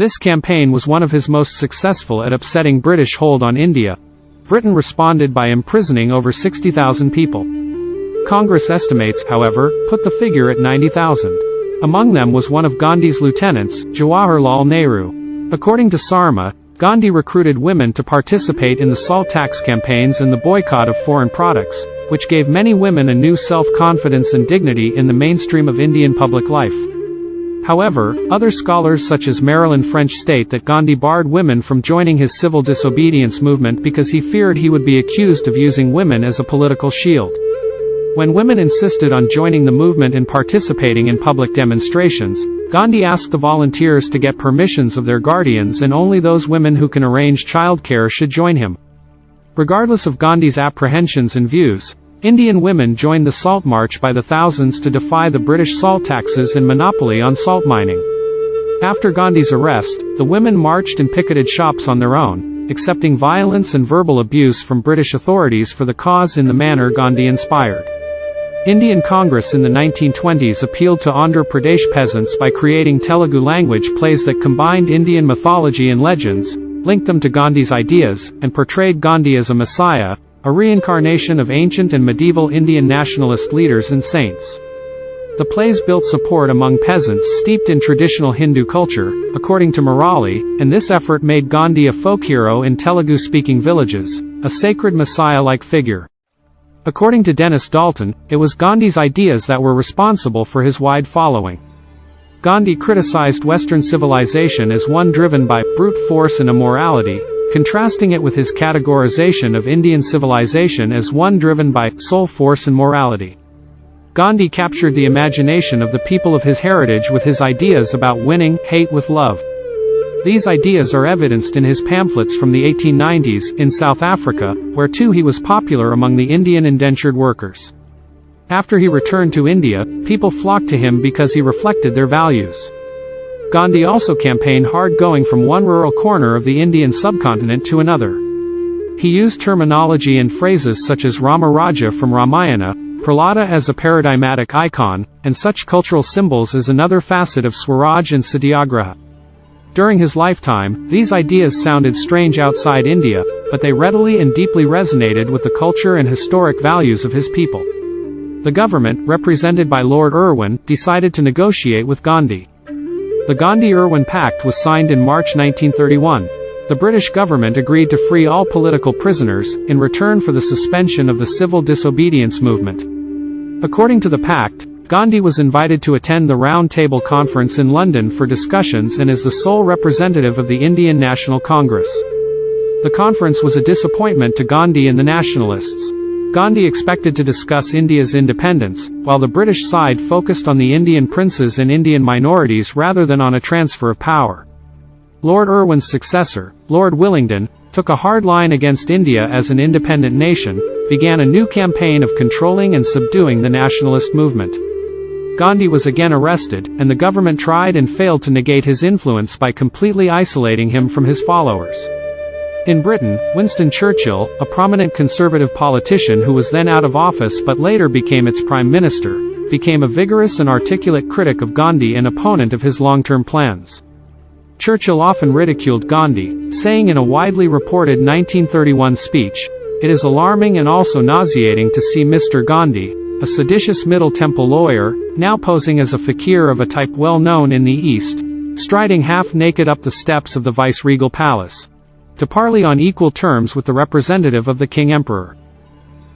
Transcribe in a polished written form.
This campaign was one of his most successful at upsetting British hold on India. Britain responded by imprisoning over 60,000 people. Congress estimates, however, put the figure at 90,000. Among them was one of Gandhi's lieutenants, Jawaharlal Nehru. According to Sarma, Gandhi recruited women to participate in the salt tax campaigns and the boycott of foreign products, which gave many women a new self-confidence and dignity in the mainstream of Indian public life. However, other scholars such as Marilyn French state that Gandhi barred women from joining his civil disobedience movement because he feared he would be accused of using women as a political shield. When women insisted on joining the movement and participating in public demonstrations, Gandhi asked the volunteers to get permissions of their guardians, and only those women who can arrange childcare should join him. Regardless of Gandhi's apprehensions and views, Indian women joined the Salt March by the thousands to defy the British salt taxes and monopoly on salt mining. After Gandhi's arrest, the women marched and picketed shops on their own, accepting violence and verbal abuse from British authorities for the cause in the manner Gandhi inspired. Indian Congress in the 1920s appealed to Andhra Pradesh peasants by creating Telugu language plays that combined Indian mythology and legends, linked them to Gandhi's ideas, and portrayed Gandhi as a messiah, a reincarnation of ancient and medieval Indian nationalist leaders and saints. The plays built support among peasants steeped in traditional Hindu culture, according to Murali, and this effort made Gandhi a folk hero in Telugu-speaking villages, a sacred messiah-like figure. According to Dennis Dalton, it was Gandhi's ideas that were responsible for his wide following. Gandhi criticized Western civilization as one driven by brute force and immorality, contrasting it with his categorization of Indian civilization as one driven by soul force and morality. Gandhi captured the imagination of the people of his heritage with his ideas about winning hate with love. These ideas are evidenced in his pamphlets from the 1890s, in South Africa, where too he was popular among the Indian indentured workers. After he returned to India, people flocked to him because he reflected their values. Gandhi also campaigned hard, going from one rural corner of the Indian subcontinent to another. He used terminology and phrases such as Rama Raja from Ramayana, Prahlada as a paradigmatic icon, and such cultural symbols as another facet of Swaraj and Satyagraha. During his lifetime, these ideas sounded strange outside India, but they readily and deeply resonated with the culture and historic values of his people. The government, represented by Lord Irwin, decided to negotiate with Gandhi. The Gandhi-Irwin Pact was signed in March 1931. The British government agreed to free all political prisoners, in return for the suspension of the civil disobedience movement. According to the pact, Gandhi was invited to attend the Round Table Conference in London for discussions and as the sole representative of the Indian National Congress. The conference was a disappointment to Gandhi and the nationalists. Gandhi expected to discuss India's independence, while the British side focused on the Indian princes and Indian minorities rather than on a transfer of power. Lord Irwin's successor, Lord Willingdon, took a hard line against India as an independent nation, began a new campaign of controlling and subduing the nationalist movement. Gandhi was again arrested, and the government tried and failed to negate his influence by completely isolating him from his followers. In Britain, Winston Churchill, a prominent conservative politician who was then out of office but later became its prime minister, became a vigorous and articulate critic of Gandhi and opponent of his long-term plans. Churchill often ridiculed Gandhi, saying in a widely reported 1931 speech, "It is alarming and also nauseating to see Mr. Gandhi, a seditious Middle Temple lawyer, now posing as a fakir of a type well known in the East, striding half-naked up the steps of the viceregal palace, to parley on equal terms with the representative of the King Emperor."